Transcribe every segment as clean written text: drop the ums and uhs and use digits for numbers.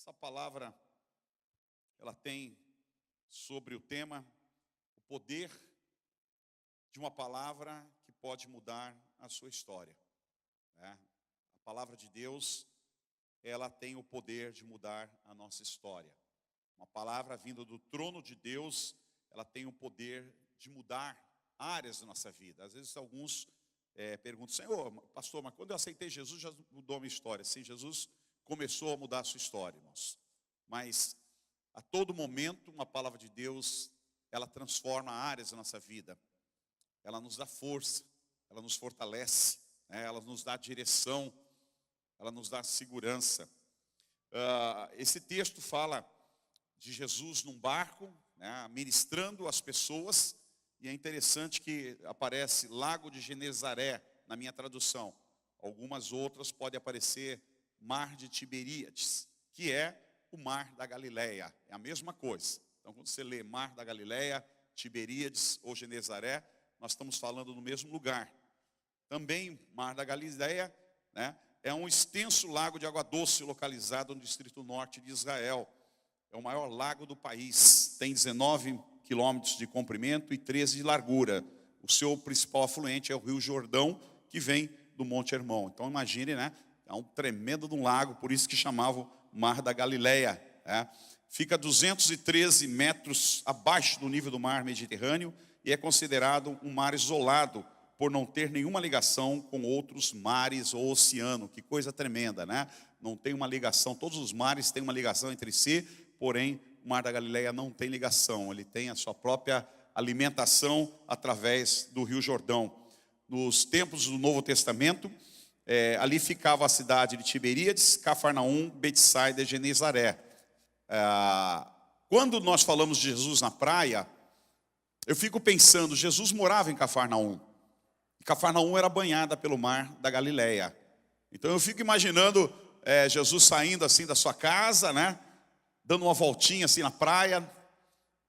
Essa palavra, ela tem sobre o tema o poder de uma palavra que pode mudar a sua história, né? A palavra de Deus, ela tem o poder de mudar a nossa história. Uma palavra vinda do trono de Deus, ela tem o poder de mudar áreas da nossa vida. Às vezes alguns perguntam: Senhor, pastor, mas quando eu aceitei Jesus, já mudou a minha história? Sim, Jesus começou a mudar a sua história, irmãos. Mas a todo momento, uma palavra de Deus, ela transforma áreas da nossa vida. Ela nos dá força, ela nos fortalece, né? Ela nos dá direção, ela nos dá segurança. Esse texto fala de Jesus num barco, né, ministrando as pessoas. E é interessante que aparece Lago de Genezaré na minha tradução. Algumas outras podem aparecer Mar de Tiberíades, que é o Mar da Galileia. É a mesma coisa. Então, quando você lê Mar da Galileia, Tiberíades ou Genezaré, nós estamos falando no mesmo lugar. Também, Mar da Galileia, né, é um extenso lago de água doce localizado no distrito norte de Israel. É o maior lago do país. Tem 19 quilômetros de comprimento e 13 de largura. O seu principal afluente é o Rio Jordão, que vem do Monte Hermon. Então, imagine, né? É um tremendo de um lago, por isso que chamavam Mar da Galileia, né? Fica a 213 metros abaixo do nível do mar Mediterrâneo e é considerado um mar isolado, por não ter nenhuma ligação com outros mares ou oceano. Que coisa tremenda, né? Não tem uma ligação, todos os mares têm uma ligação entre si, porém o Mar da Galileia não tem ligação. Ele tem a sua própria alimentação através do Rio Jordão. Nos tempos do Novo Testamento, ali ficava a cidade de Tiberíades, Cafarnaum, Betsaida e Genezaré. Quando nós falamos de Jesus na praia, eu fico pensando, Jesus morava em Cafarnaum. E Cafarnaum era banhada pelo Mar da Galileia. Então eu fico imaginando Jesus saindo assim da sua casa, né? Dando uma voltinha assim na praia,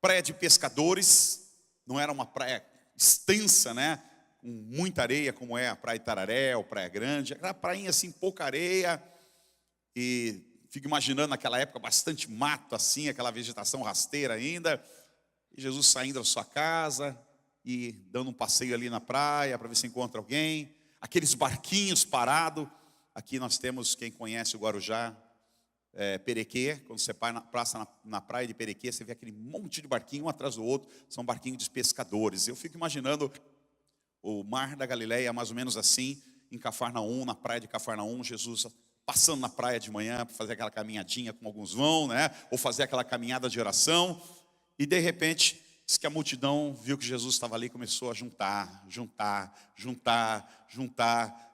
praia de pescadores. Não era uma praia extensa, né? Com muita areia, como é a Praia Itararé, ou Praia Grande. Era prainha assim, pouca areia. E fico imaginando naquela época bastante mato assim, aquela vegetação rasteira ainda. E Jesus saindo da sua casa e dando um passeio ali na praia para ver se encontra alguém. Aqueles barquinhos parados. Aqui nós temos, quem conhece o Guarujá, Perequê. Quando você passa na praia de Perequê, você vê aquele monte de barquinho um atrás do outro. São barquinhos de pescadores. Eu fico imaginando o Mar da Galileia, mais ou menos assim, em Cafarnaum, na praia de Cafarnaum, Jesus passando na praia de manhã para fazer aquela caminhadinha como alguns vão, né? Ou fazer aquela caminhada de oração. E de repente, diz que a multidão viu que Jesus estava ali e começou a juntar.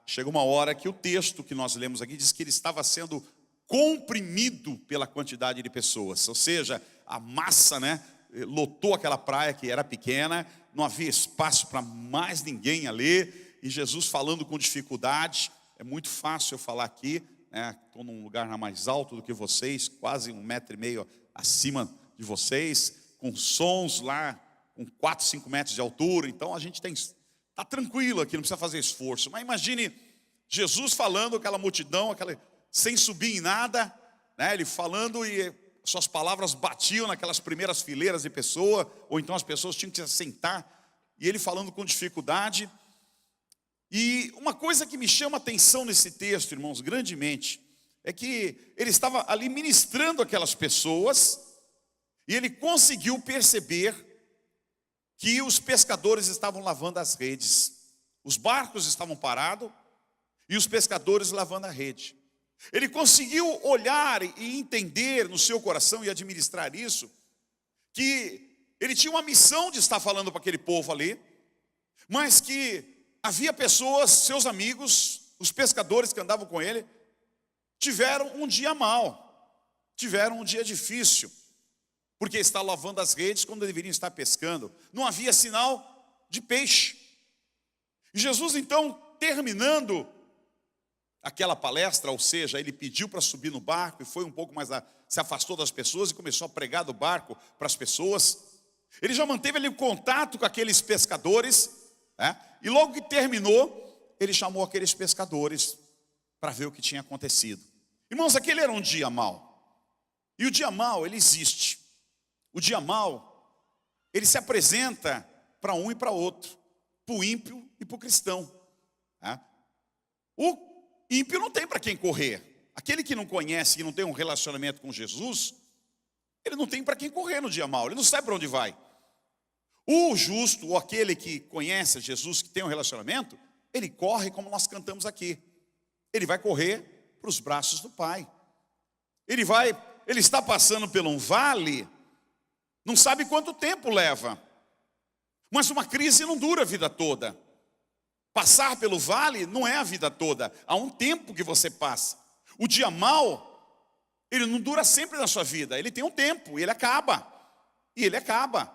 Chega uma hora que o texto que nós lemos aqui diz que ele estava sendo comprimido pela quantidade de pessoas. Ou seja, a massa, né, lotou aquela praia que era pequena, não havia espaço para mais ninguém ali, e Jesus falando com dificuldade. É muito fácil eu falar aqui, né? Estou num lugar mais alto do que vocês, quase 1,5 metro acima de vocês, com sons lá, com 4, 5 metros de altura. Então a gente está tranquilo aqui, não precisa fazer esforço. Mas imagine Jesus falando, aquela multidão, sem subir em nada, né? Ele falando e suas palavras batiam naquelas primeiras fileiras de pessoa, ou então as pessoas tinham que se sentar, e ele falando com dificuldade. E uma coisa que me chama a atenção nesse texto, irmãos, grandemente, é que ele estava ali ministrando aquelas pessoas, e ele conseguiu perceber que os pescadores estavam lavando as redes. Os barcos estavam parados, e os pescadores lavando a rede. Ele conseguiu olhar e entender no seu coração e administrar isso, que ele tinha uma missão de estar falando para aquele povo ali, mas que havia pessoas, seus amigos, os pescadores que andavam com ele, tiveram um dia mau, tiveram um dia difícil, porque estavam lavando as redes quando deveriam estar pescando. Não havia sinal de peixe. E Jesus então, terminando aquela palestra, ou seja, ele pediu para subir no barco e foi um pouco mais, se afastou das pessoas e começou a pregar do barco para as pessoas. Ele já manteve ali o contato com aqueles pescadores, né? E logo que terminou, ele chamou aqueles pescadores para ver o que tinha acontecido. Irmãos, aquele era um dia mau. E o dia mau, ele existe. O dia mau, ele se apresenta para um e para outro, para o ímpio e para o cristão. Tá? O ímpio não tem para quem correr. Aquele que não conhece, que não tem um relacionamento com Jesus, ele não tem para quem correr no dia mau, ele não sabe para onde vai. O justo, ou aquele que conhece Jesus, que tem um relacionamento, ele corre como nós cantamos aqui. Ele vai correr para os braços do Pai. Ele está passando por um vale, não sabe quanto tempo leva. Mas uma crise não dura a vida toda. Passar pelo vale não é a vida toda. Há um tempo que você passa. O dia mau, ele não dura sempre na sua vida. Ele tem um tempo, ele acaba. E ele acaba.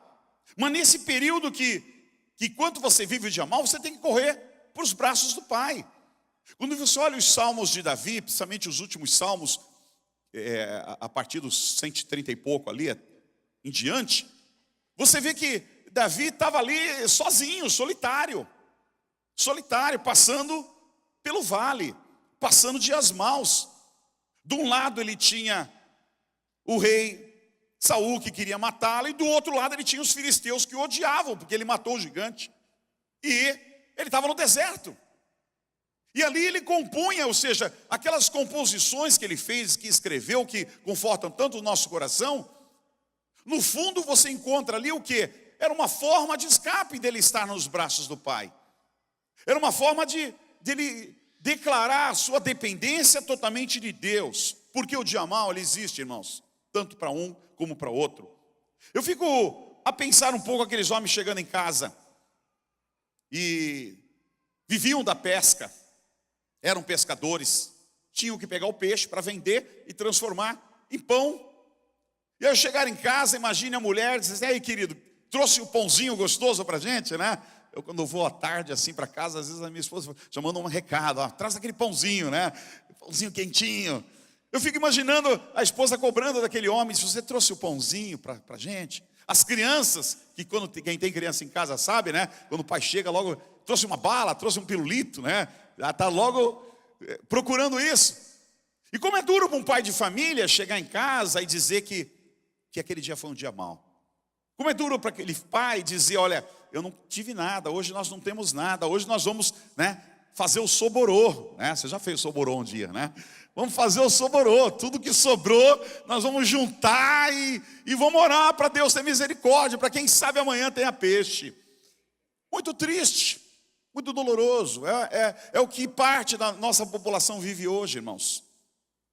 Mas nesse período que enquanto você vive o dia mau, você tem que correr para os braços do Pai. Quando você olha os salmos de Davi, principalmente os últimos salmos, a partir dos 130 e pouco ali em diante, você vê que Davi estava ali sozinho, solitário, passando pelo vale, passando dias maus. De um lado ele tinha o rei Saul que queria matá-lo, e do outro lado ele tinha os filisteus que o odiavam, porque ele matou o gigante. E ele estava no deserto. E ali ele compunha, ou seja, aquelas composições que ele fez, que escreveu, que confortam tanto o nosso coração. No fundo você encontra ali o quê? Era uma forma de escape dele estar nos braços do Pai. Era uma forma de ele declarar a sua dependência totalmente de Deus. Porque o dia mau, ele existe, irmãos, tanto para um como para outro. Eu fico a pensar um pouco aqueles homens chegando em casa e viviam da pesca. Eram pescadores, tinham que pegar o peixe para vender e transformar em pão. E ao chegar em casa, imagine a mulher dizer: "Ei, querido, trouxe o pãozinho gostoso para a gente, né?" Eu, quando vou à tarde assim para casa, às vezes a minha esposa já manda um recado: "Traz aquele pãozinho, né? Pãozinho quentinho." Eu fico imaginando a esposa cobrando daquele homem: "Se você trouxe o pãozinho para a gente." As crianças, que quem tem criança em casa sabe, né? Quando o pai chega logo, trouxe uma bala, trouxe um pirulito, né? Já está logo procurando isso. E como é duro para um pai de família chegar em casa e dizer que aquele dia foi um dia mau. Como é duro para aquele pai dizer: "Olha, eu não tive nada, hoje nós não temos nada, hoje nós vamos, né, fazer o soborô." Né? Você já fez o soborô um dia, né? Vamos fazer o soborô, tudo que sobrou nós vamos juntar e vamos orar para Deus ter misericórdia, para quem sabe amanhã tenha peixe. Muito triste, muito doloroso, é o que parte da nossa população vive hoje, irmãos.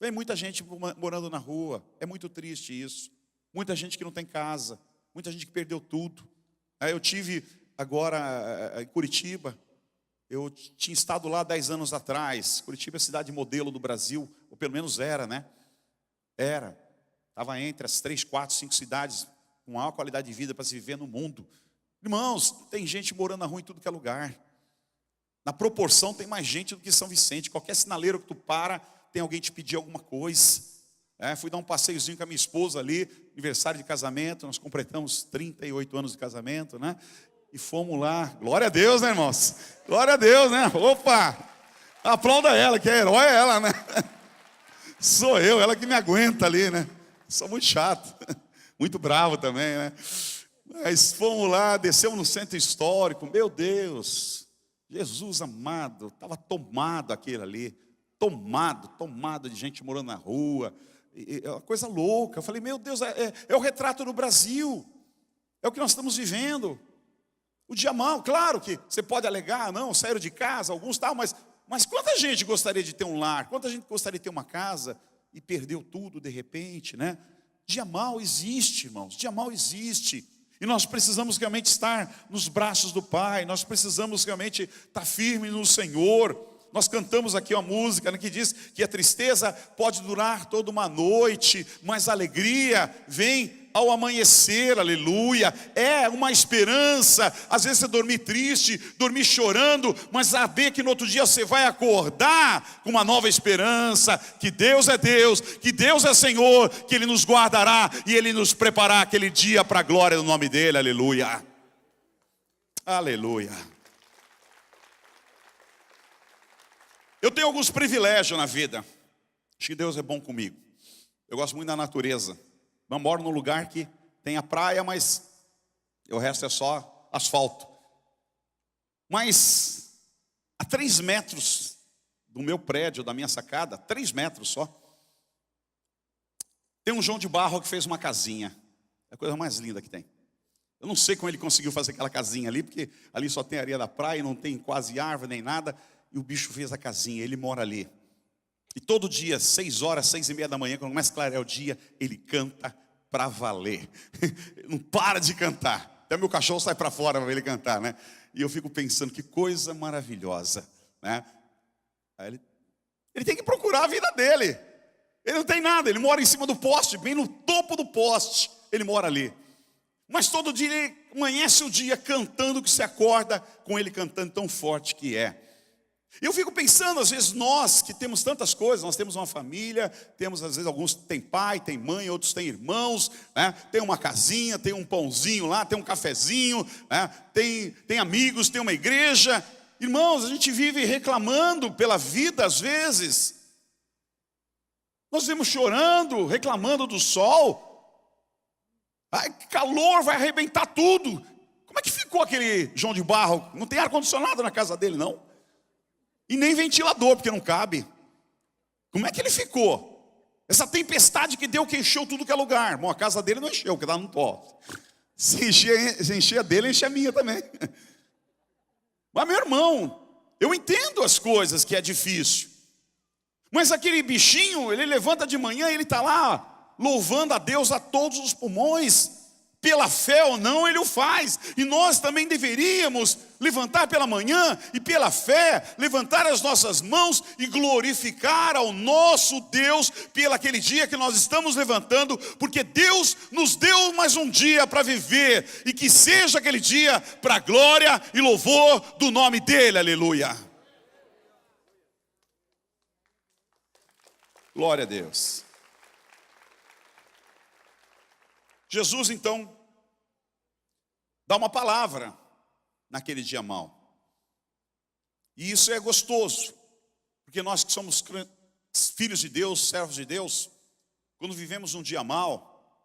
Vem muita gente morando na rua, é muito triste isso. Muita gente que não tem casa, muita gente que perdeu tudo. Eu tive agora em Curitiba, eu tinha estado lá 10 anos atrás. Curitiba é a cidade modelo do Brasil, ou pelo menos era, né? Estava entre as 3, 4, 5 cidades com maior qualidade de vida para se viver no mundo. Irmãos, tem gente morando na rua em tudo que é lugar. Na proporção tem mais gente do que São Vicente. Qualquer sinaleiro que tu para, tem alguém te pedir alguma coisa. Fui dar um passeiozinho com a minha esposa ali, aniversário de casamento, nós completamos 38 anos de casamento, né? E fomos lá. Glória a Deus, né, irmãos? Glória a Deus, né? Opa! Aplauda ela, que é herói é ela, né? Sou eu, ela que me aguenta ali, né? Sou muito chato, muito bravo também, né? Mas fomos lá, descemos no centro histórico. Meu Deus, Jesus amado, estava tomado aquele ali. Tomado de gente morando na rua. É uma coisa louca. Eu falei: meu Deus, é o retrato do Brasil. É o que nós estamos vivendo. O dia mau, claro que você pode alegar: não, saíram de casa, alguns tal, mas quanta gente gostaria de ter um lar? Quanta gente gostaria de ter uma casa e perdeu tudo de repente, né? Dia mau existe, irmãos, dia mau existe. E nós precisamos realmente estar nos braços do Pai, nós precisamos realmente estar firmes no Senhor. Nós cantamos aqui uma música, né, que diz que a tristeza pode durar toda uma noite, mas a alegria vem ao amanhecer, aleluia. É uma esperança. Às vezes você dormir triste, dormir chorando, mas saber que no outro dia você vai acordar com uma nova esperança, que Deus é Deus, que Deus é Senhor, que Ele nos guardará e Ele nos preparará aquele dia para a glória do nome dEle, aleluia. Aleluia. Eu tenho alguns privilégios na vida. Acho que Deus é bom comigo. Eu gosto muito da natureza. Eu moro num lugar que tem a praia, mas o resto é só asfalto. Mas a 3 metros do meu prédio, da minha sacada, 3 metros só, tem um João de Barro que fez uma casinha. É a coisa mais linda que tem. Eu não sei como ele conseguiu fazer aquela casinha ali, porque ali só tem areia da praia, não tem quase árvore nem nada. E o bicho fez a casinha, ele mora ali. E todo dia, 6 horas, 6:30 da manhã, quando começa a clarear o dia, ele canta para valer. Não para de cantar. Até meu cachorro sai para fora para ver ele cantar, né? E eu fico pensando, que coisa maravilhosa, né? Aí ele tem que procurar a vida dele. Ele não tem nada, ele mora em cima do poste, bem no topo do poste, ele mora ali. Mas todo dia ele amanhece o dia cantando, que se acorda com ele cantando tão forte que é. E eu fico pensando, às vezes nós que temos tantas coisas, nós temos uma família, temos às vezes alguns têm pai, têm mãe, outros têm irmãos, né? Tem uma casinha, tem um pãozinho lá, tem um cafezinho, né? tem amigos, tem uma igreja. Irmãos, a gente vive reclamando pela vida às vezes. Nós vivemos chorando, reclamando do sol. Ai, que calor, vai arrebentar tudo. Como é que ficou aquele João de Barro? Não tem ar-condicionado na casa dele, não? E nem ventilador, porque não cabe. Como é que ele ficou? Essa tempestade que deu, que encheu tudo que é lugar. Bom, a casa dele não encheu, porque estava no poste. Se encher a dele, enche a minha também. Mas, meu irmão, eu entendo as coisas que é difícil. Mas aquele bichinho, ele levanta de manhã e ele está lá, louvando a Deus a todos os pulmões. Pela fé ou não, ele o faz. E nós também deveríamos levantar pela manhã e pela fé, levantar as nossas mãos e glorificar ao nosso Deus pelo aquele dia que nós estamos levantando, porque Deus nos deu mais um dia para viver, e que seja aquele dia para a glória e louvor do nome dele, aleluia. Glória a Deus. Jesus, então, dá uma palavra naquele dia mau. E isso é gostoso, porque nós que somos filhos de Deus, servos de Deus, quando vivemos um dia mau,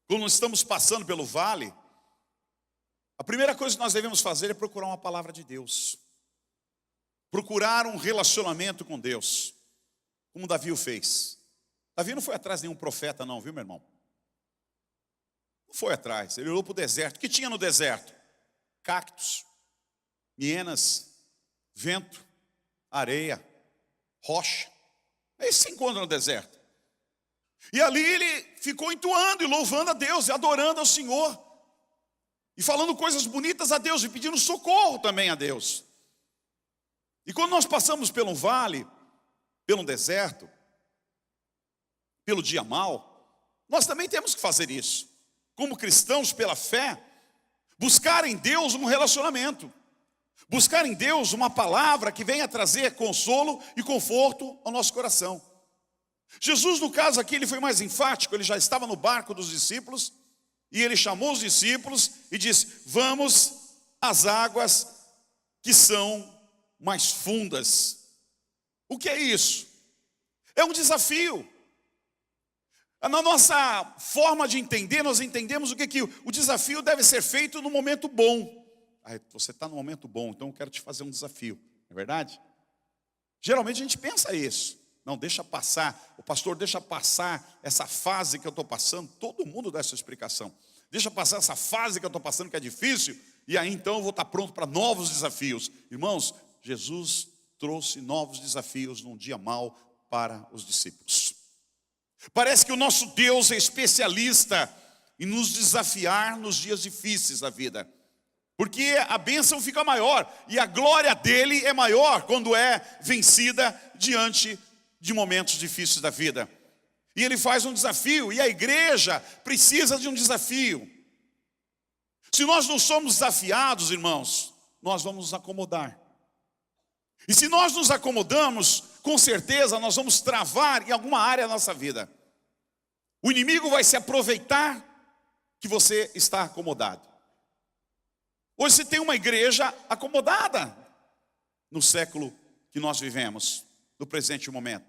quando estamos passando pelo vale, a primeira coisa que nós devemos fazer é procurar uma palavra de Deus. Procurar um relacionamento com Deus, como Davi o fez. Davi não foi atrás de nenhum profeta não, viu, meu irmão? Foi atrás, ele olhou para o deserto. O que tinha no deserto? Cactos, hienas, vento, areia, rocha. É isso que se encontra no deserto. E ali ele ficou entoando e louvando a Deus, e adorando ao Senhor, e falando coisas bonitas a Deus, e pedindo socorro também a Deus. E quando nós passamos pelo vale, pelo deserto, pelo dia mau, nós também temos que fazer isso. Como cristãos, pela fé, buscar em Deus um relacionamento, buscar em Deus uma palavra que venha trazer consolo e conforto ao nosso coração. Jesus, no caso aqui, ele foi mais enfático. Ele já estava no barco dos discípulos, e ele chamou os discípulos e disse: vamos às águas que são mais fundas. O que é isso? É um desafio. Na nossa forma de entender, nós entendemos o que o desafio deve ser feito no momento bom. Você está no momento bom, então eu quero te fazer um desafio, não é verdade? Geralmente a gente pensa isso. Não, deixa passar, o pastor deixa passar essa fase que eu estou passando. Todo mundo dá essa explicação. Deixa passar essa fase que eu estou passando, que é difícil, e aí então eu vou estar pronto para novos desafios. Irmãos, Jesus trouxe novos desafios num dia mau para os discípulos. Parece que o nosso Deus é especialista em nos desafiar nos dias difíceis da vida, porque a bênção fica maior e a glória dele é maior quando é vencida diante de momentos difíceis da vida. E ele faz um desafio, e a igreja precisa de um desafio. Se nós não somos desafiados, irmãos, nós vamos nos acomodar. E se nós nos acomodamos, com certeza nós vamos travar em alguma área da nossa vida. O inimigo vai se aproveitar que você está acomodado. Hoje você tem uma igreja acomodada no século que nós vivemos, no presente momento.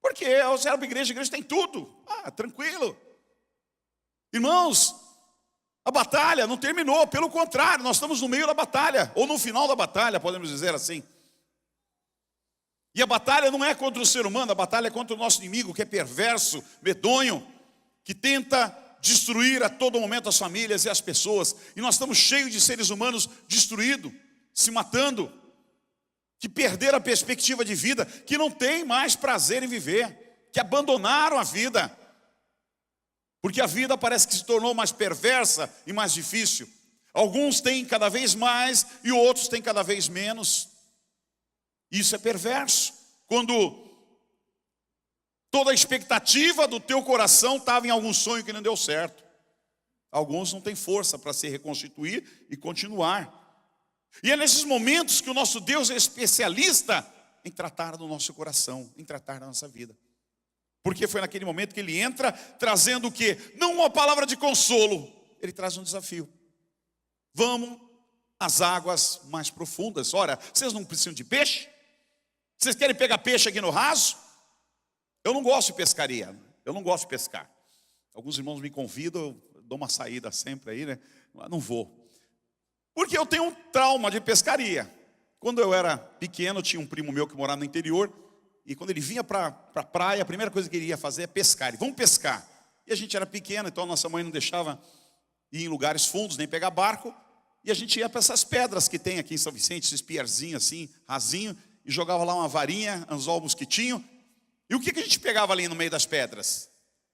Porque eu servo para a igreja tem tudo. Tranquilo. Irmãos, a batalha não terminou, pelo contrário, nós estamos no meio da batalha, ou no final da batalha, podemos dizer assim. E a batalha não é contra o ser humano, a batalha é contra o nosso inimigo, que é perverso, medonho, que tenta destruir a todo momento as famílias e as pessoas. E nós estamos cheios de seres humanos destruídos, se matando, que perderam a perspectiva de vida, que não tem mais prazer em viver, que abandonaram a vida. Porque a vida parece que se tornou mais perversa e mais difícil. Alguns têm cada vez mais e outros têm cada vez menos. Isso é perverso. Quando toda a expectativa do teu coração estava em algum sonho que não deu certo. Alguns não têm força para se reconstituir e continuar. E é nesses momentos que o nosso Deus é especialista em tratar do nosso coração, em tratar da nossa vida. Porque foi naquele momento que ele entra trazendo o quê? Não uma palavra de consolo, ele traz um desafio. Vamos às águas mais profundas. Ora, vocês não precisam de peixe? Vocês querem pegar peixe aqui no raso? Eu não gosto de pescaria, eu não gosto de pescar. Alguns irmãos me convidam, eu dou uma saída sempre aí, né? Mas não vou. Porque eu tenho um trauma de pescaria. Quando eu era pequeno, tinha um primo meu que morava no interior. E quando ele vinha para a praia, a primeira coisa que ele ia fazer é pescar. Ele, vamos pescar. E a gente era pequeno, então a nossa mãe não deixava ir em lugares fundos, nem pegar barco. E a gente ia para essas pedras que tem aqui em São Vicente, esses pierzinhos assim, rasinho. E jogava lá uma varinha, anzol mosquitinho. E o que a gente pegava ali no meio das pedras?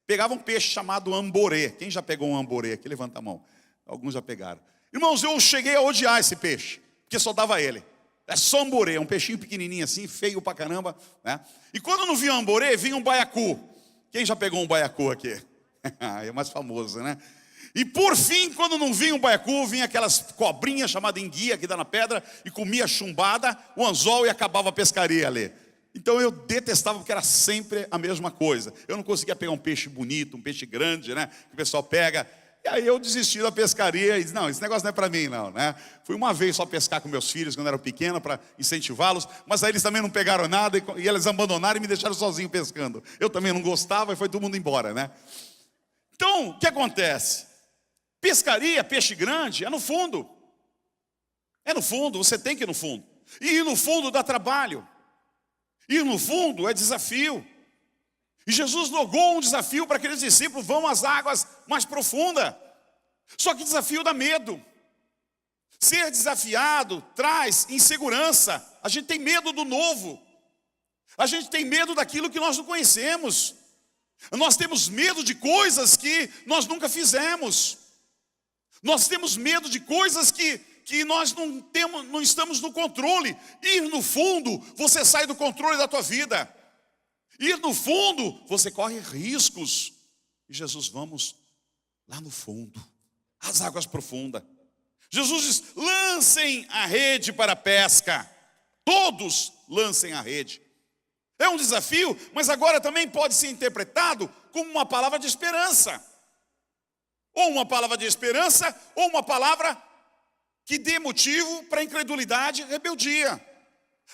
Pegava um peixe chamado amborê. Quem já pegou um amborê aqui? Levanta a mão. Alguns já pegaram. Irmãos, eu cheguei a odiar esse peixe, porque só dava ele. É só amborê, um peixinho pequenininho assim, feio pra caramba, né? E quando não vinha amborê, vinha um baiacu. Quem já pegou um baiacu aqui? É o mais famoso, né? E por fim, quando não vinha um baiacu, vinha aquelas cobrinhas chamadas enguia que dá na pedra e comia chumbada, o anzol e acabava a pescaria ali. Então eu detestava porque era sempre a mesma coisa. Eu não conseguia pegar um peixe bonito, um peixe grande, né? Que o pessoal pega. E aí eu desisti da pescaria e disse, não, esse negócio não é para mim não, né? Fui uma vez só pescar com meus filhos quando eu era pequeno para incentivá-los, mas aí eles também não pegaram nada e eles abandonaram e me deixaram sozinho pescando. Eu também não gostava e foi todo mundo embora, né? Então, o que acontece? Pescaria, peixe grande, é no fundo. É no fundo, você tem que ir no fundo. E ir no fundo dá trabalho. Ir no fundo é desafio. E Jesus logou um desafio para aqueles discípulos, vão às águas mais profundas. Só que desafio dá medo. Ser desafiado traz insegurança. A gente tem medo do novo. A gente tem medo daquilo que nós não conhecemos. Nós temos medo de coisas que nós nunca fizemos. Nós temos medo de coisas que nós não estamos no controle. Ir no fundo, você sai do controle da tua vida. Ir no fundo, você corre riscos. E Jesus, vamos lá no fundo, às águas profundas. Jesus diz, lancem a rede para a pesca. Todos lancem a rede. É um desafio, mas agora também pode ser interpretado como uma palavra de esperança. Ou uma palavra de esperança, ou uma palavra que dê motivo para incredulidade e rebeldia.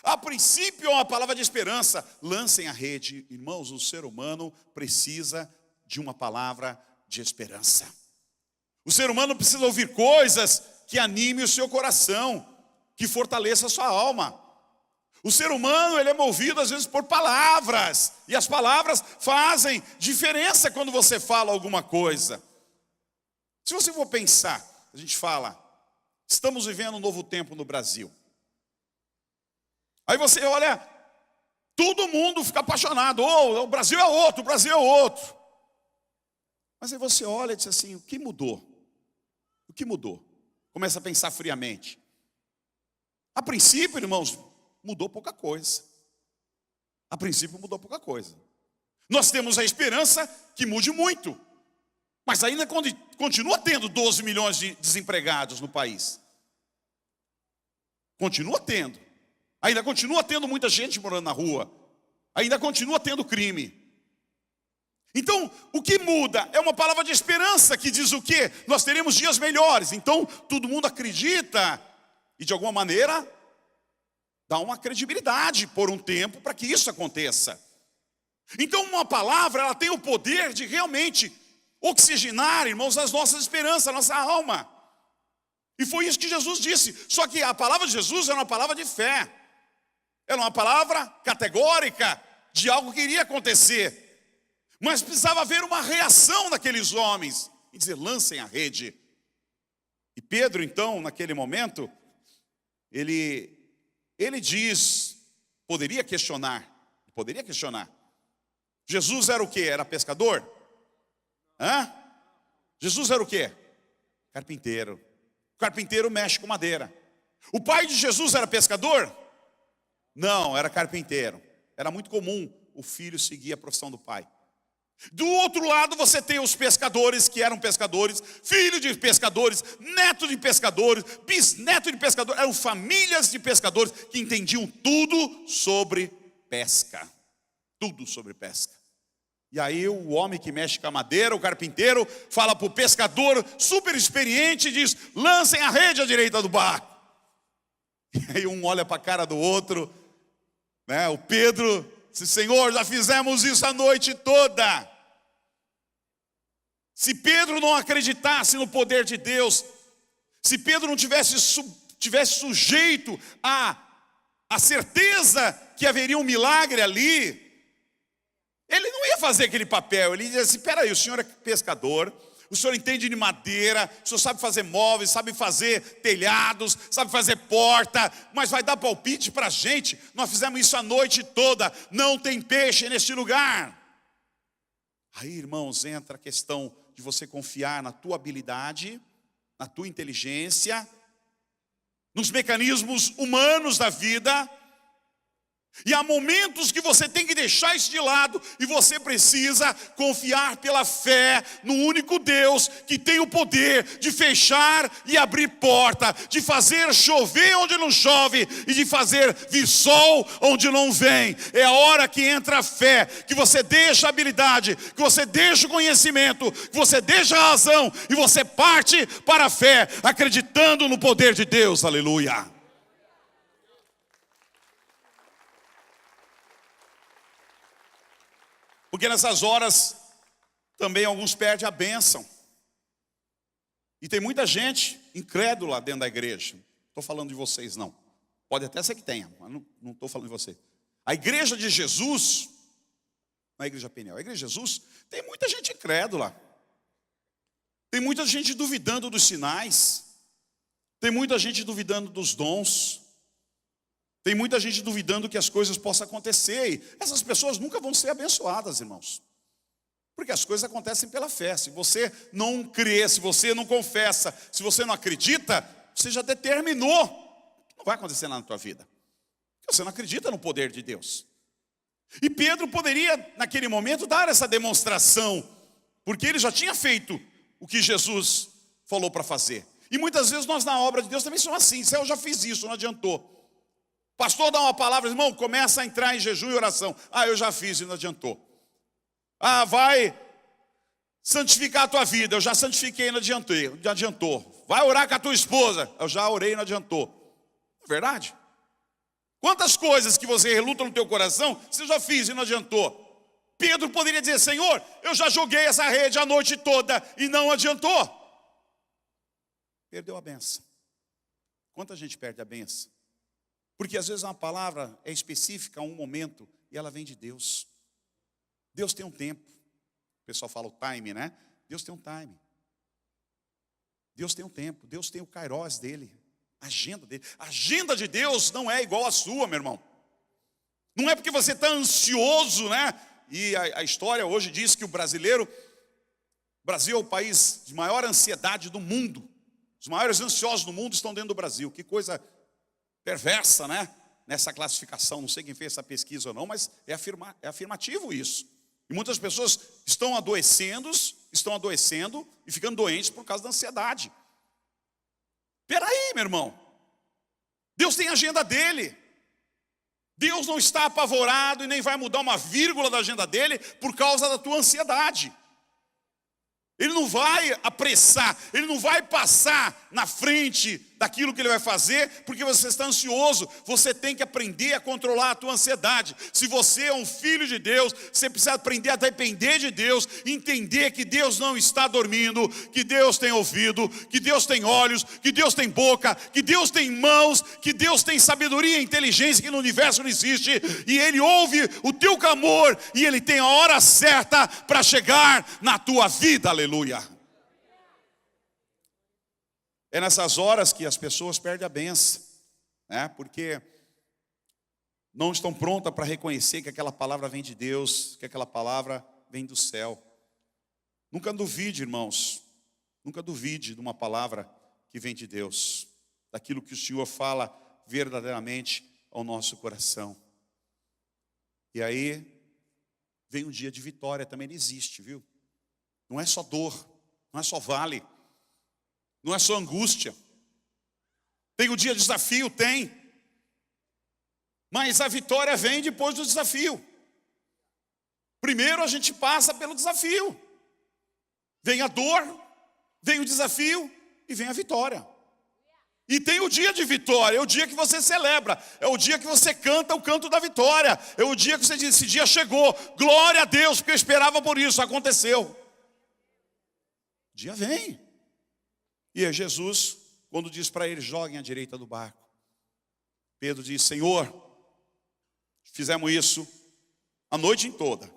A princípio é uma palavra de esperança. Lancem a rede. Irmãos, o ser humano precisa de uma palavra de esperança. O ser humano precisa ouvir coisas que animem o seu coração, que fortaleça a sua alma. O ser humano, ele é movido às vezes por palavras. E as palavras fazem diferença quando você fala alguma coisa. Se você for pensar, a gente fala, estamos vivendo um novo tempo no Brasil. Aí você olha, todo mundo fica apaixonado. Oh, o Brasil é outro, o Brasil é outro. Mas aí você olha e diz assim, o que mudou? O que mudou? Começa a pensar friamente. A princípio, irmãos, mudou pouca coisa. A princípio mudou pouca coisa. Nós temos a esperança que mude muito. Mas ainda continua tendo 12 milhões de desempregados no país. Continua tendo. Ainda continua tendo muita gente morando na rua. Ainda continua tendo crime. Então, o que muda é uma palavra de esperança que diz o quê? Nós teremos dias melhores. Então, todo mundo acredita e de alguma maneira dá uma credibilidade por um tempo para que isso aconteça. Então uma palavra, ela tem o poder de realmente oxigenar, irmãos, as nossas esperanças, a nossa alma. E foi isso que Jesus disse. Só que a palavra de Jesus era uma palavra de fé. Era uma palavra categórica de algo que iria acontecer. Mas precisava haver uma reação daqueles homens. E dizer, lancem a rede. E Pedro, então, naquele momento, ele diz, poderia questionar. Jesus era o quê? Era pescador? Jesus era o quê? Carpinteiro. O carpinteiro mexe com madeira. O pai de Jesus era pescador? Não, era carpinteiro. Era muito comum o filho seguir a profissão do pai. Do outro lado você tem os pescadores, que eram pescadores, filho de pescadores, neto de pescadores, bisneto de pescadores. Eram famílias de pescadores que entendiam tudo sobre pesca. Tudo sobre pesca. E aí o homem que mexe com a madeira, o carpinteiro, fala para o pescador super experiente e diz, lancem a rede à direita do barco. E aí um olha para a cara do outro, né? O Pedro disse, Senhor, já fizemos isso a noite toda. Se Pedro não acreditasse no poder de Deus, se Pedro não tivesse sujeito à certeza que haveria um milagre ali, ele não ia fazer aquele papel. Ele ia dizer assim, peraí, o senhor é pescador, o senhor entende de madeira, o senhor sabe fazer móveis, sabe fazer telhados, sabe fazer porta, mas vai dar palpite para a gente? Nós fizemos isso a noite toda, não tem peixe neste lugar. Aí, irmãos, entra a questão de você confiar na tua habilidade, na tua inteligência, nos mecanismos humanos da vida. E há momentos que você tem que deixar isso de lado e você precisa confiar pela fé no único Deus que tem o poder de fechar e abrir porta, de fazer chover onde não chove e de fazer vir sol onde não vem. É a hora que entra a fé, que você deixa a habilidade, que você deixa o conhecimento, que você deixa a razão e você parte para a fé, acreditando no poder de Deus. Aleluia. Porque nessas horas também alguns perdem a bênção. E tem muita gente incrédula dentro da igreja. Não estou falando de vocês, não. Pode até ser que tenha, mas não estou falando de você. A igreja de Jesus, não é a igreja Peniel, a igreja de Jesus, tem muita gente incrédula. Tem muita gente duvidando dos sinais. Tem muita gente duvidando dos dons. Tem muita gente duvidando que as coisas possam acontecer. E essas pessoas nunca vão ser abençoadas, irmãos. Porque as coisas acontecem pela fé. Se você não crê, se você não confessa, se você não acredita, você já determinou que não vai acontecer nada na tua vida. Porque você não acredita no poder de Deus. E Pedro poderia, naquele momento, dar essa demonstração. Porque ele já tinha feito o que Jesus falou para fazer. E muitas vezes nós na obra de Deus também somos assim. Eu já fiz isso, não adiantou. Pastor dá uma palavra, irmão, começa a entrar em jejum e oração. Eu já fiz e não adiantou. Vai santificar a tua vida. Eu já santifiquei e não adiantou. Vai orar com a tua esposa. Eu já orei e não adiantou. É verdade? Quantas coisas que você reluta no teu coração, você já fiz e não adiantou. Pedro poderia dizer, Senhor, eu já joguei essa rede a noite toda e não adiantou. Perdeu a benção. Quanta gente perde a benção? Porque às vezes uma palavra é específica a um momento e ela vem de Deus. Deus tem um tempo. O pessoal fala o time, né? Deus tem um time. Deus tem um tempo. Deus tem o kairos dele. A agenda dele. A agenda de Deus não é igual à sua, meu irmão. Não é porque você está ansioso, né? E a história hoje diz que o Brasil é o país de maior ansiedade do mundo. Os maiores ansiosos do mundo estão dentro do Brasil. Que coisa perversa, né? Nessa classificação, não sei quem fez essa pesquisa ou não, mas é afirmativo isso. E muitas pessoas estão adoecendo e ficando doentes por causa da ansiedade. Peraí, meu irmão. Deus tem a agenda dele. Deus não está apavorado e nem vai mudar uma vírgula da agenda dele por causa da tua ansiedade. Ele não vai apressar, ele não vai passar na frente daquilo que Ele vai fazer, porque você está ansioso. Você tem que aprender a controlar a tua ansiedade. Se você é um filho de Deus, você precisa aprender a depender de Deus, entender que Deus não está dormindo, que Deus tem ouvido, que Deus tem olhos, que Deus tem boca, que Deus tem mãos, que Deus tem sabedoria e inteligência que no universo não existe, e Ele ouve o teu clamor, e Ele tem a hora certa para chegar na tua vida, aleluia. É nessas horas que as pessoas perdem a bênção, né? Porque não estão prontas para reconhecer que aquela palavra vem de Deus, que aquela palavra vem do céu. Nunca duvide, irmãos, nunca duvide de uma palavra que vem de Deus, daquilo que o Senhor fala verdadeiramente ao nosso coração. E aí vem um dia de vitória, também não existe, viu? Não é só dor, não é só vale, não é só angústia. Tem o dia de desafio, tem. Mas a vitória vem depois do desafio. Primeiro a gente passa pelo desafio. Vem a dor, vem o desafio e vem a vitória. E tem o dia de vitória, é o dia que você celebra, é o dia que você canta o canto da vitória, é o dia que você diz, esse dia chegou, glória a Deus, porque eu esperava por isso, aconteceu. O dia vem. E é Jesus, quando diz para ele, joguem à direita do barco. Pedro diz, Senhor, fizemos isso a noite toda,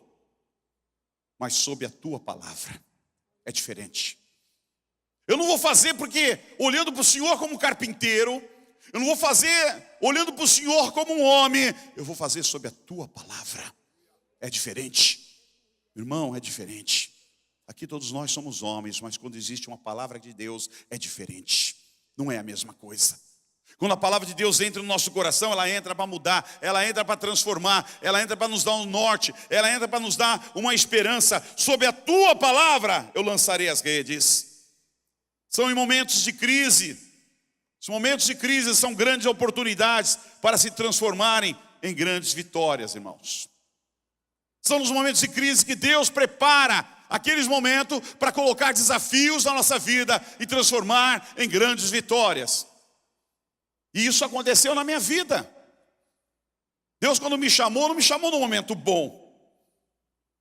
mas sob a tua palavra, é diferente. Eu não vou fazer porque olhando para o Senhor como carpinteiro, eu não vou fazer olhando para o Senhor como um homem, eu vou fazer sob a tua palavra. É diferente, irmão, é diferente. Aqui todos nós somos homens, mas quando existe uma palavra de Deus, é diferente, não é a mesma coisa. Quando a palavra de Deus entra no nosso coração, ela entra para mudar, ela entra para transformar, ela entra para nos dar um norte, ela entra para nos dar uma esperança. Sob a tua palavra eu lançarei as redes. São em momentos de crise. Os momentos de crise são grandes oportunidades para se transformarem em grandes vitórias, irmãos. São nos momentos de crise que Deus prepara aqueles momentos para colocar desafios na nossa vida e transformar em grandes vitórias. E isso aconteceu na minha vida. Deus, quando me chamou, não me chamou num momento bom.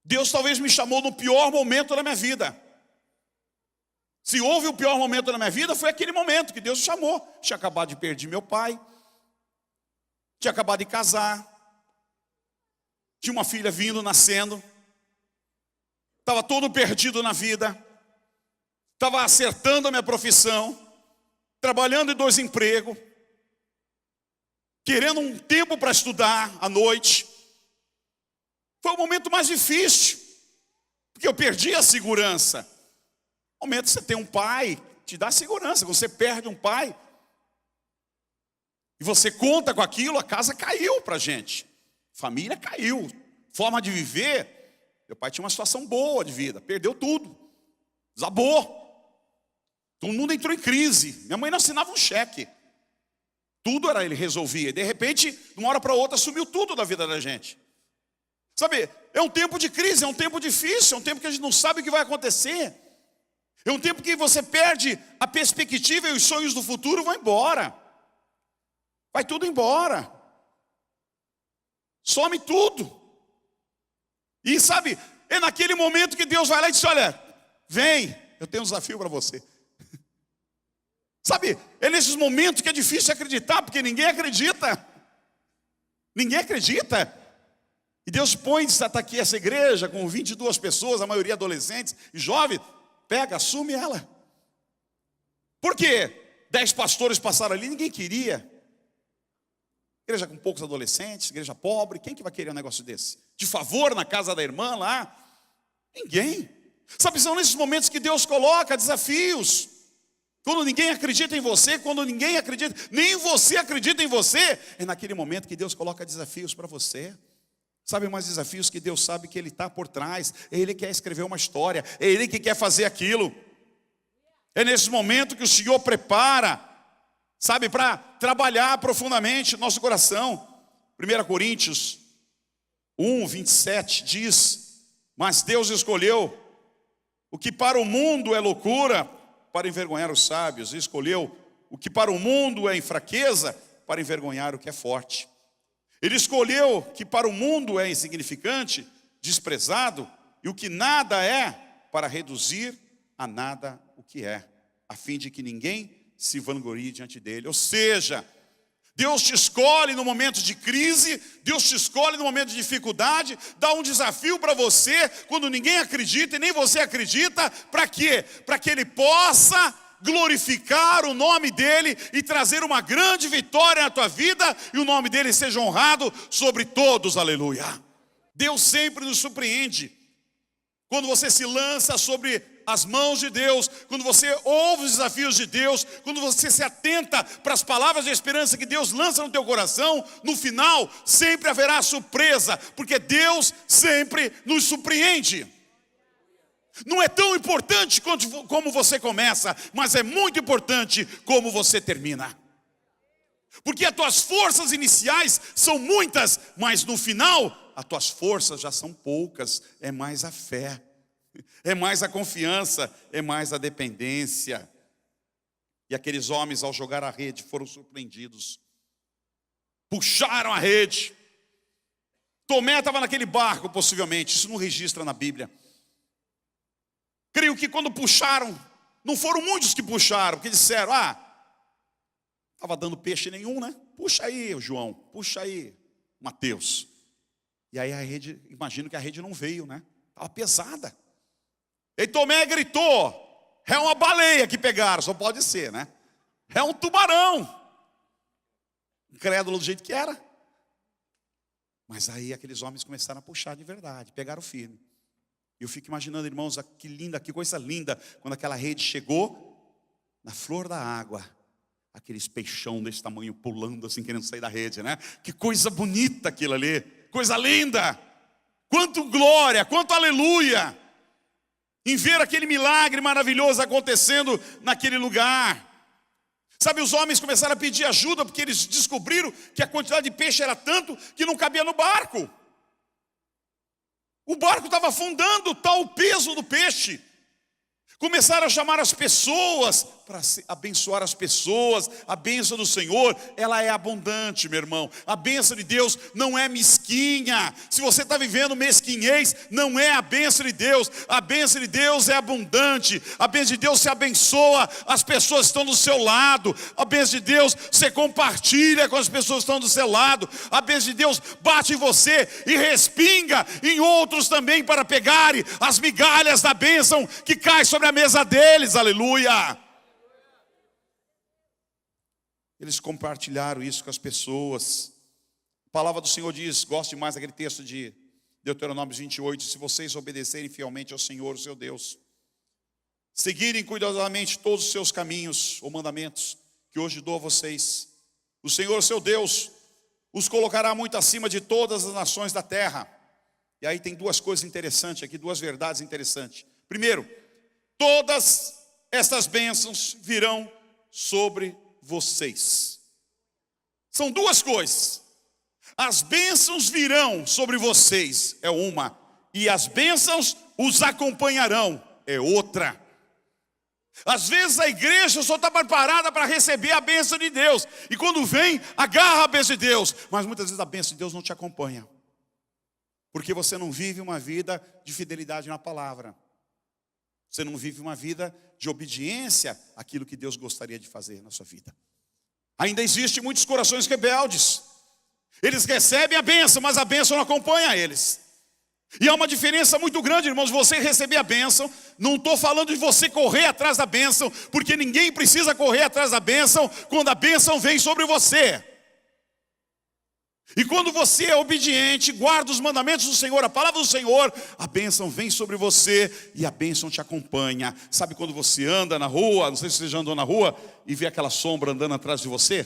Deus talvez me chamou no pior momento da minha vida. Se houve o pior momento da minha vida, foi aquele momento que Deus me chamou. Tinha acabado de perder meu pai, tinha acabado de casar, tinha uma filha vindo, nascendo, estava todo perdido na vida, estava acertando a minha profissão, trabalhando em 2 empregos, querendo um tempo para estudar à noite. Foi o momento mais difícil, porque eu perdi a segurança. No momento que você tem um pai, te dá segurança. Quando você perde um pai, e você conta com aquilo, a casa caiu para a gente. Família caiu. Forma de viver. Meu pai tinha uma situação boa de vida, perdeu tudo. Desabou. Todo mundo entrou em crise. Minha mãe não assinava um cheque. Tudo era ele resolvia. E de repente, de uma hora para outra, sumiu tudo da vida da gente. Sabe, é um tempo de crise, é um tempo difícil, é um tempo que a gente não sabe o que vai acontecer. É um tempo que você perde a perspectiva e os sonhos do futuro vão embora. Vai tudo embora. Some tudo. E sabe, é naquele momento que Deus vai lá e diz, olha, vem, eu tenho um desafio para você. Sabe, é nesses momentos que é difícil acreditar, porque ninguém acredita. Ninguém acredita. E Deus põe, está aqui essa igreja com 22 pessoas, a maioria adolescentes e jovens. Pega, assume ela. Por quê? 10 pastores passaram ali, ninguém queria. Igreja com poucos adolescentes, igreja pobre, quem que vai querer um negócio desse? De favor na casa da irmã lá? Ninguém. Sabe, são nesses momentos que Deus coloca desafios. Quando ninguém acredita em você, quando ninguém acredita, nem você acredita em você, é naquele momento que Deus coloca desafios para você. Sabe, mais desafios que Deus sabe que Ele está por trás. É Ele que quer escrever uma história, é Ele que quer fazer aquilo. É nesse momento que o Senhor prepara, sabe, para trabalhar profundamente no nosso coração. 1 Coríntios 1, 27 diz, mas Deus escolheu o que para o mundo é loucura, para envergonhar os sábios, e escolheu o que para o mundo é fraqueza, para envergonhar o que é forte. Ele escolheu que para o mundo é insignificante, desprezado, e o que nada é, para reduzir a nada o que é, a fim de que ninguém se vanglorie diante dele. Ou seja, Deus te escolhe no momento de crise, Deus te escolhe no momento de dificuldade, dá um desafio para você, quando ninguém acredita e nem você acredita, para quê? Para que Ele possa glorificar o nome dEle e trazer uma grande vitória na tua vida, e o nome dEle seja honrado sobre todos, aleluia. Deus sempre nos surpreende, quando você se lança sobre as mãos de Deus, quando você ouve os desafios de Deus, quando você se atenta para as palavras de esperança que Deus lança no teu coração, no final sempre haverá surpresa, porque Deus sempre nos surpreende. Não é tão importante como você começa, mas é muito importante como você termina. Porque as tuas forças iniciais são muitas, mas no final as tuas forças já são poucas, é mais a fé. É mais a confiança, é mais a dependência. E aqueles homens, ao jogar a rede, foram surpreendidos. Puxaram a rede. Tomé estava naquele barco, possivelmente. Isso não registra na Bíblia. Creio que quando puxaram, não foram muitos que puxaram, porque disseram, estava dando peixe nenhum, né? Puxa aí, João, puxa aí, Mateus. E aí a rede, imagino que a rede não veio, né? Estava pesada. E Tomé gritou, é uma baleia que pegaram, só pode ser, né? É um tubarão. Incrédulo do jeito que era. Mas aí aqueles homens começaram a puxar de verdade, pegaram firme. E eu fico imaginando, irmãos, que linda, que coisa linda, quando aquela rede chegou na flor da água, aqueles peixão desse tamanho pulando assim, querendo sair da rede, né? Que coisa bonita aquilo ali, coisa linda. Quanto glória, quanto aleluia. Em ver aquele milagre maravilhoso acontecendo naquele lugar. Sabe, os homens começaram a pedir ajuda, porque eles descobriram que a quantidade de peixe era tanto que não cabia no barco. O barco estava afundando, tal o peso do peixe. Começaram a chamar as pessoas para abençoar as pessoas. A bênção do Senhor, ela é abundante, meu irmão. A bênção de Deus não é mesquinha. Se você está vivendo mesquinhez, não é a bênção de Deus. A bênção de Deus é abundante. A bênção de Deus se abençoa as pessoas que estão do seu lado. A bênção de Deus você compartilha com as pessoas que estão do seu lado. A bênção de Deus bate em você e respinga em outros também, para pegarem as migalhas da bênção que cai sobre a mesa deles, aleluia. Eles compartilharam isso com as pessoas. A palavra do Senhor diz, gosto demais daquele texto de Deuteronômio 28, se vocês obedecerem fielmente ao Senhor, o seu Deus, seguirem cuidadosamente todos os seus caminhos ou mandamentos que hoje dou a vocês, o Senhor, o seu Deus, os colocará muito acima de todas as nações da terra. E aí tem duas coisas interessantes aqui, duas verdades interessantes. Primeiro, todas estas bênçãos virão sobre vocês. São duas coisas. As bênçãos virão sobre vocês, é uma. E as bênçãos os acompanharão, é outra. Às vezes a igreja só está preparada para receber a bênção de Deus. E quando vem, agarra a bênção de Deus. Mas muitas vezes a bênção de Deus não te acompanha. Porque você não vive uma vida de fidelidade na palavra. Você não vive uma vida de obediência àquilo que Deus gostaria de fazer na sua vida. Ainda existem muitos corações rebeldes. Eles recebem a bênção, mas a bênção não acompanha eles. E há uma diferença muito grande, irmãos, você receber a bênção. Não estou falando de você correr atrás da bênção, porque ninguém precisa correr atrás da bênção quando a bênção vem sobre você. E quando você é obediente, guarda os mandamentos do Senhor, a palavra do Senhor, a bênção vem sobre você e a bênção te acompanha. Sabe quando você anda na rua, não sei se você já andou na rua, e vê aquela sombra andando atrás de você?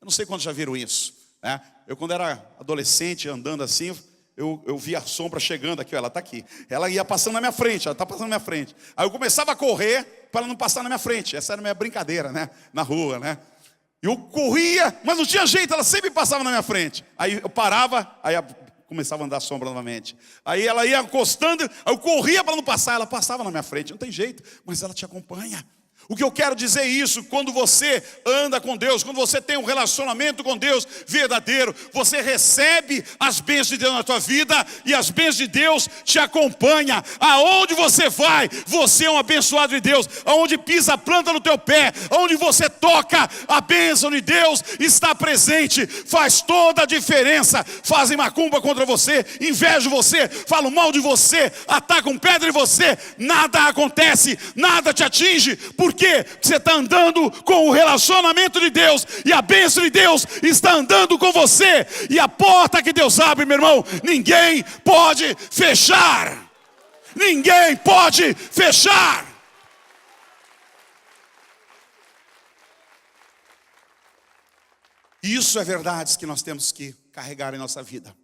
Eu não sei quantos já viram isso, né? Eu quando era adolescente, andando assim, eu via a sombra chegando aqui, ó, ela está aqui. Ela ia passando na minha frente, ela está passando na minha frente. Aí eu começava a correr para ela não passar na minha frente. Essa era a minha brincadeira, né? Na rua, né? Eu corria, mas não tinha jeito, ela sempre passava na minha frente. Aí eu parava, aí começava a andar a sombra novamente. Aí ela ia encostando, aí eu corria para não passar, ela passava na minha frente. Não tem jeito, mas ela te acompanha. O que eu quero dizer é isso: quando você anda com Deus, quando você tem um relacionamento com Deus verdadeiro, você recebe as bênçãos de Deus na tua vida, e as bênçãos de Deus te acompanham. Aonde você vai, você é um abençoado de Deus. Aonde pisa a planta no teu pé, aonde você toca, a bênção de Deus está presente. Faz toda a diferença. Fazem macumba contra você, invejam você, falam mal de você, atacam pedra em você, nada acontece, nada te atinge. Por quê? Porque você está andando com o relacionamento de Deus, e a bênção de Deus está andando com você. E a porta que Deus abre, meu irmão, ninguém pode fechar. Ninguém pode fechar. Isso é verdades que nós temos que carregar em nossa vida.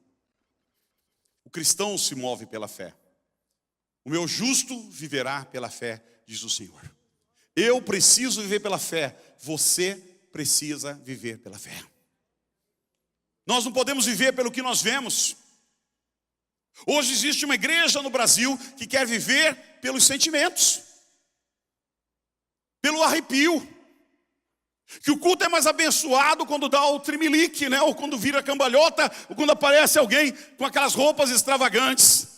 O cristão se move pela fé. O meu justo viverá pela fé, diz o Senhor. Eu preciso viver pela fé. Você precisa viver pela fé. Nós não podemos viver pelo que nós vemos. Hoje existe uma igreja no Brasil que quer viver pelos sentimentos, pelo arrepio. Que o culto é mais abençoado quando dá o trimelique, né? Ou quando vira cambalhota, ou quando aparece alguém com aquelas roupas extravagantes.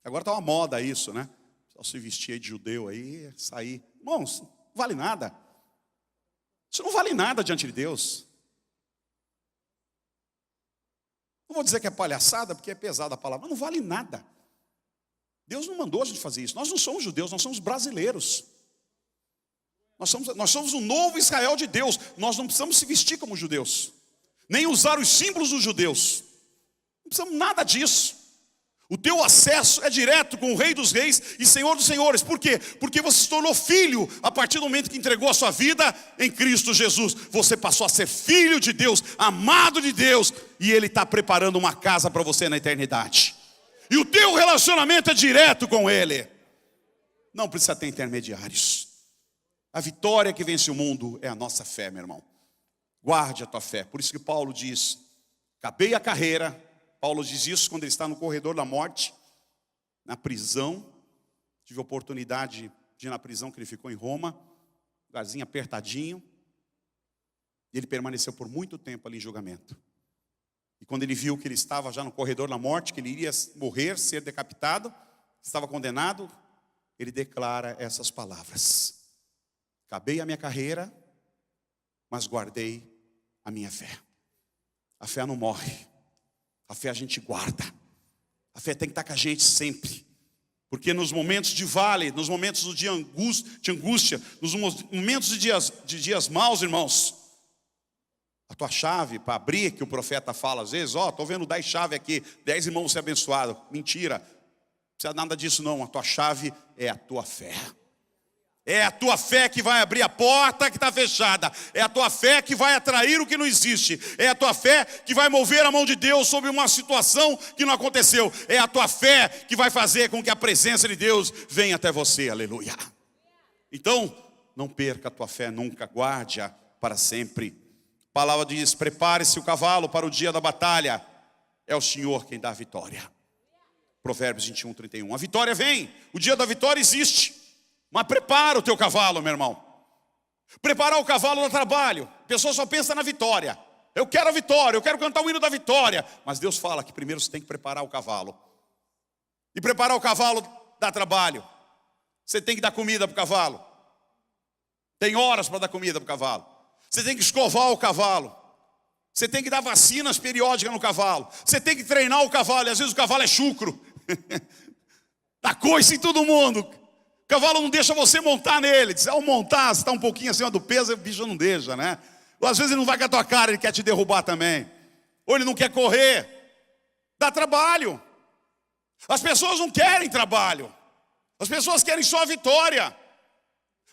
Agora está uma moda isso, né? Só se vestir de judeu aí, sair. Irmãos, não vale nada. Isso não vale nada diante de Deus. Não vou dizer que é palhaçada, porque é pesada a palavra, mas não vale nada. Deus não mandou a gente fazer isso. Nós não somos judeus, nós somos brasileiros. Nós somos o novo Israel de Deus. Nós não precisamos se vestir como judeus, nem usar os símbolos dos judeus. Não precisamos nada disso. O teu acesso é direto com o Rei dos Reis e Senhor dos Senhores. Por quê? Porque você se tornou filho a partir do momento que entregou a sua vida em Cristo Jesus. Você passou a ser filho de Deus, amado de Deus, e Ele está preparando uma casa para você na eternidade. E o teu relacionamento é direto com Ele. Não precisa ter intermediários. A vitória que vence o mundo é a nossa fé, meu irmão. Guarde a tua fé. Por isso que Paulo diz: acabei a carreira. Paulo diz isso quando ele está no corredor da morte, na prisão. Tive a oportunidade de ir na prisão que ele ficou em Roma, lugarzinho apertadinho. E ele permaneceu por muito tempo ali em julgamento. E quando ele viu que ele estava já no corredor da morte, que ele iria morrer, ser decapitado, estava condenado, ele declara essas palavras: acabei a minha carreira, mas guardei a minha fé. A fé não morre. A fé a gente guarda. A fé tem que estar com a gente sempre. Porque nos momentos de vale, nos momentos de angústia, nos momentos de dias maus, irmãos, a tua chave para abrir, que o profeta fala às vezes, estou vendo 10 chaves aqui, 10 irmãos vão ser abençoados. Mentira, não precisa nada disso não. A tua chave é a tua fé. É a tua fé que vai abrir a porta que está fechada. É a tua fé que vai atrair o que não existe. É a tua fé que vai mover a mão de Deus sobre uma situação que não aconteceu. É a tua fé que vai fazer com que a presença de Deus venha até você. Aleluia. Então, não perca a tua fé nunca. Guarde-a para sempre. A palavra diz: prepare-se o cavalo para o dia da batalha. É o Senhor quem dá a vitória. Provérbios 21, 31. A vitória vem. O dia da vitória existe. Mas prepara o teu cavalo, meu irmão. Preparar o cavalo dá trabalho. A pessoa só pensa na vitória. Eu quero a vitória, eu quero cantar o hino da vitória. Mas Deus fala que primeiro você tem que preparar o cavalo. E preparar o cavalo dá trabalho. Você tem que dar comida para o cavalo. Tem horas para dar comida para o cavalo. Você tem que escovar o cavalo. Você tem que dar vacinas periódicas no cavalo. Você tem que treinar o cavalo. E às vezes o cavalo é chucro. Dá coice em todo mundo. O cavalo não deixa você montar nele. Diz, ao montar, você está um pouquinho acima do peso, o bicho não deixa, né? Ou às vezes ele não vai com a tua cara, ele quer te derrubar também. Ou ele não quer correr. Dá trabalho. As pessoas não querem trabalho. As pessoas querem só a vitória.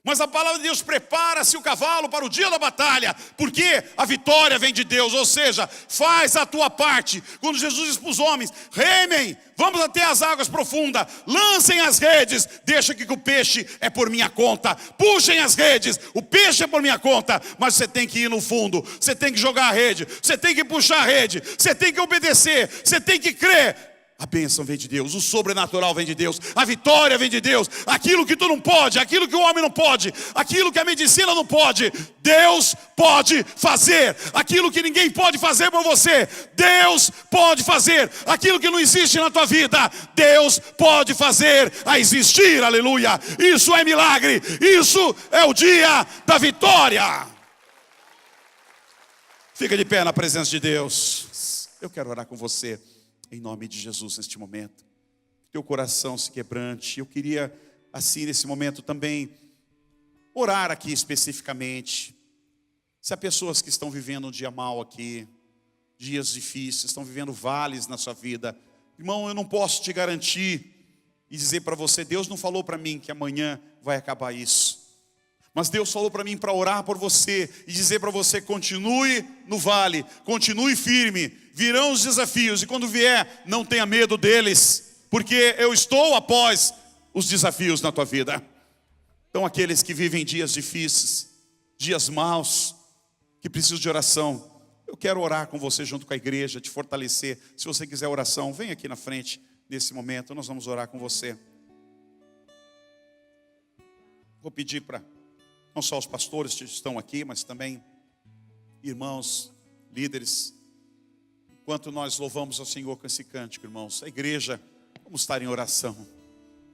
Mas a palavra de Deus: prepara-se o cavalo para o dia da batalha, porque a vitória vem de Deus. Ou seja, faz a tua parte. Quando Jesus diz para os homens: remem, vamos até as águas profundas, lancem as redes, deixa que o peixe é por minha conta. Puxem as redes, o peixe é por minha conta. Mas você tem que ir no fundo, você tem que jogar a rede, você tem que puxar a rede, você tem que obedecer, você tem que crer. A bênção vem de Deus, o sobrenatural vem de Deus, a vitória vem de Deus. Aquilo que tu não pode, aquilo que o homem não pode, aquilo que a medicina não pode, Deus pode fazer. Aquilo que ninguém pode fazer por você, Deus pode fazer. Aquilo que não existe na tua vida, Deus pode fazer a existir, aleluia. Isso é milagre, isso é o dia da vitória. Fica de pé na presença de Deus. Eu quero orar com você. Em nome de Jesus, neste momento, teu coração se quebrante. Eu queria, assim, nesse momento também, orar aqui especificamente. Se há pessoas que estão vivendo um dia mau aqui, dias difíceis, estão vivendo vales na sua vida. Irmão, eu não posso te garantir e dizer para você, Deus não falou para mim que amanhã vai acabar isso. Mas Deus falou para mim para orar por você e dizer para você, continue no vale, continue firme, virão os desafios. E quando vier, não tenha medo deles, porque eu estou após os desafios na tua vida. Então aqueles que vivem dias difíceis, dias maus, que precisam de oração, eu quero orar com você junto com a igreja, te fortalecer. Se você quiser oração, vem aqui na frente nesse momento, nós vamos orar com você. Vou pedir para não só os pastores que estão aqui, mas também irmãos, líderes. Enquanto nós louvamos ao Senhor com esse cântico, irmãos, a igreja, vamos estar em oração.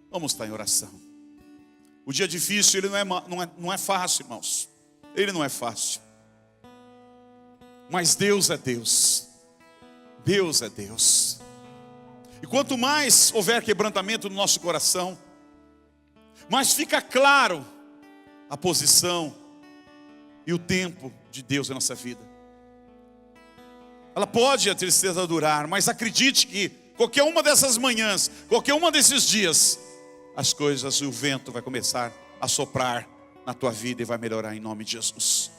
Vamos estar em oração. O dia difícil, ele não é fácil, irmãos. Ele não é fácil. Mas Deus é Deus. Deus é Deus. E quanto mais houver quebrantamento no nosso coração, mais fica claro a posição e o tempo de Deus na nossa vida. Ela pode a tristeza durar, mas acredite que qualquer uma dessas manhãs, qualquer uma desses dias, as coisas e o vento vai começar a soprar na tua vida e vai melhorar em nome de Jesus.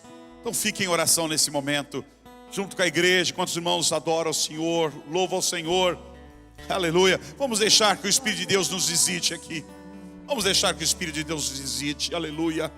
Então fique em oração nesse momento, junto com a igreja. Quantos irmãos adoram o Senhor, louvam ao Senhor, aleluia. Vamos deixar que o Espírito de Deus nos visite aqui. Vamos deixar que o Espírito de Deus nos visite, aleluia.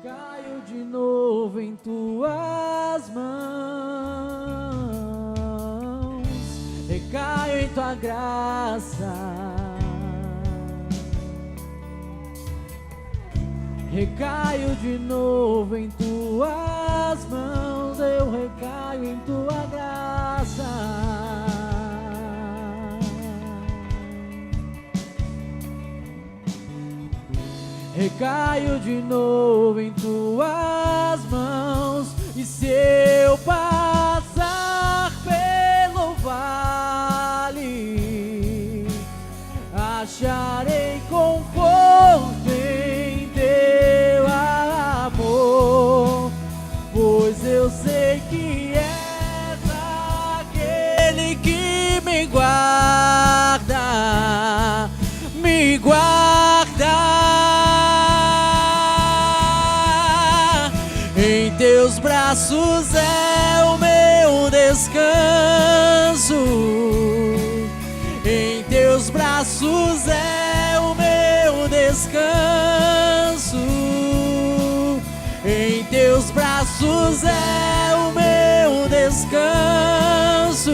Caio de novo em tuas mãos, recaio em tua graça, recaio de novo em tuas mãos, eu recaio em tua graça. Recaio de novo em tuas mãos, e se eu passar pelo vale, acharei conforto em teu amor, pois eu sei que és aquele que me guarda, me guarda. Em teus braços é o meu descanso, em teus braços é o meu descanso, em teus braços é o meu descanso,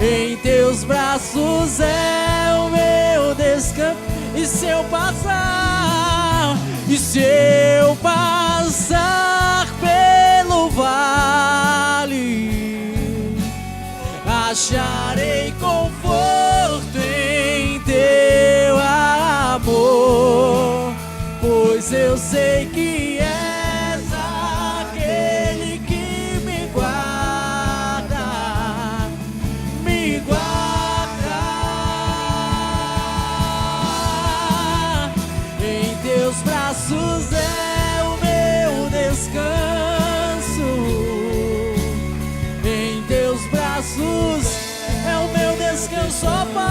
em teus braços é o meu descanso. E se eu passar, e se eu passar pelo vale, acharei conforto em teu amor, pois eu sei que és aquele que me guarda, me guarda. Em teus braços é o meu descanso, em teus braços é o meu descanso, ó Pai.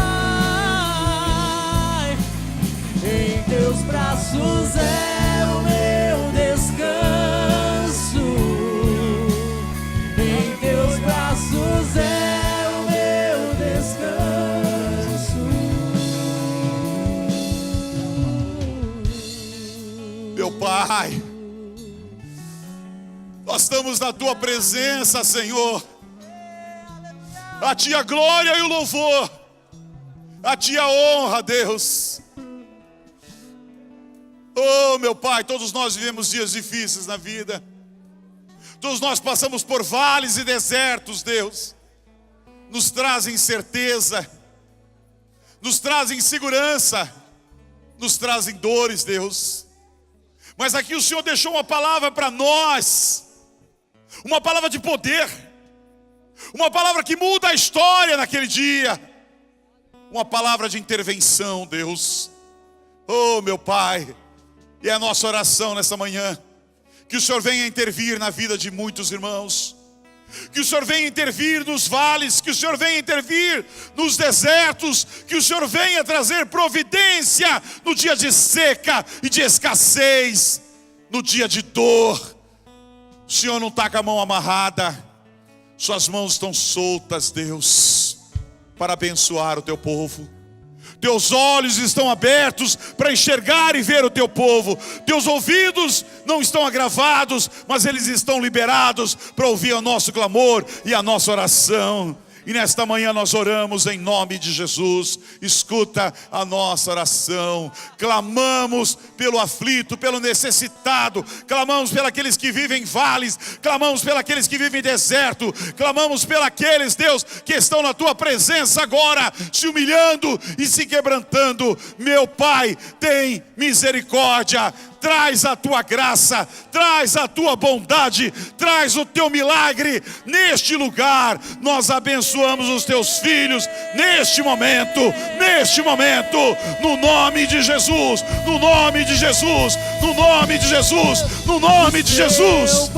Em teus braços é o meu descanso, em teus braços é o Pai, nós estamos na Tua presença, Senhor. A Ti a glória e o louvor, a Ti a honra, Deus. Oh, meu Pai, todos nós vivemos dias difíceis na vida. Todos nós passamos por vales e desertos, Deus. Nos trazem certeza, nos trazem segurança, nos trazem dores, Deus. Mas aqui o Senhor deixou uma palavra para nós, uma palavra de poder, uma palavra que muda a história naquele dia, uma palavra de intervenção, Deus. Oh, meu Pai, e é a nossa oração nessa manhã, que o Senhor venha intervir na vida de muitos irmãos, que o Senhor venha intervir nos vales, que o Senhor venha intervir nos desertos, que o Senhor venha trazer providência no dia de seca e de escassez, no dia de dor. O Senhor não está com a mão amarrada, suas mãos estão soltas, Deus, para abençoar o teu povo. Teus olhos estão abertos para enxergar e ver o teu povo. Teus ouvidos não estão agravados, mas eles estão liberados para ouvir o nosso clamor e a nossa oração. E nesta manhã nós oramos em nome de Jesus. Escuta a nossa oração. Clamamos pelo aflito, pelo necessitado. Clamamos pelos aqueles que vivem em vales. Clamamos pelos aqueles que vivem em deserto. Clamamos pelos aqueles, Deus, que estão na Tua presença agora, se humilhando e se quebrantando. Meu Pai, tem misericórdia. Traz a Tua graça, traz a Tua bondade, traz o Teu milagre neste lugar. Nós abençoamos os Teus filhos neste momento, no nome de Jesus, no nome de Jesus, no nome de Jesus, no nome de Jesus.